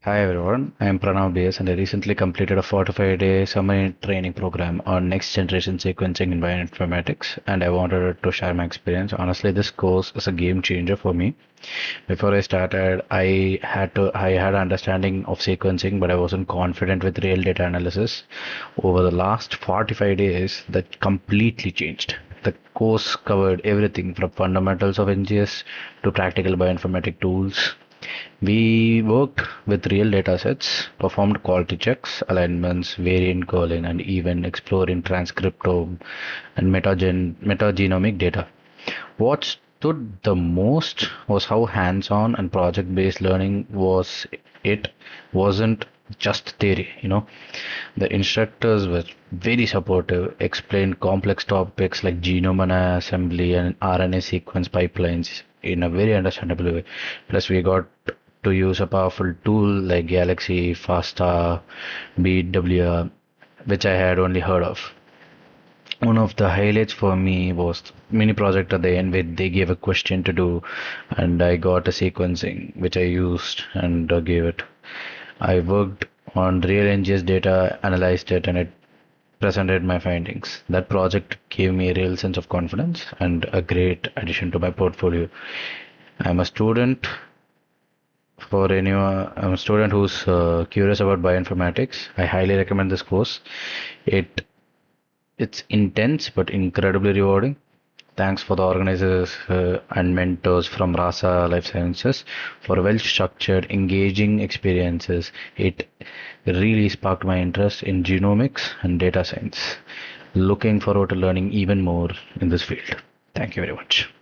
Hi everyone, I am Pranav BS and I recently completed a 45-day summer training program on next generation sequencing in bioinformatics and I wanted to share my experience. Honestly, this course is a game changer for me. Before I started, I had understanding of sequencing, but I wasn't confident with real data analysis. Over the last 45 days, that completely changed. The course covered everything from fundamentals of NGS to practical bioinformatic tools. We worked with real data sets, performed quality checks, alignments, variant calling, and even exploring transcriptome and metagenomic data. What stood the most was how hands-on and project-based learning was. It wasn't just theory. The instructors were very supportive, explained complex topics like genome assembly and RNA sequence pipelines in a very understandable way. Plus, we got to use a powerful tool like Galaxy, FASTA, BW, which I had only heard of. One of the highlights for me was mini project at the end where they gave a question to do, and I got a sequencing which I used and gave it. I worked on real NGS data, analyzed it, and it presented my findings. That project gave me a real sense of confidence and a great addition to my portfolio. I'm a student I'm a student who's curious about bioinformatics. I highly recommend this course. It it's intense but incredibly rewarding. Thanks for the organizers and mentors from RASA Life Sciences for well-structured, engaging experiences. It really sparked my interest in genomics and data science. Looking forward to learning even more in this field. Thank you very much.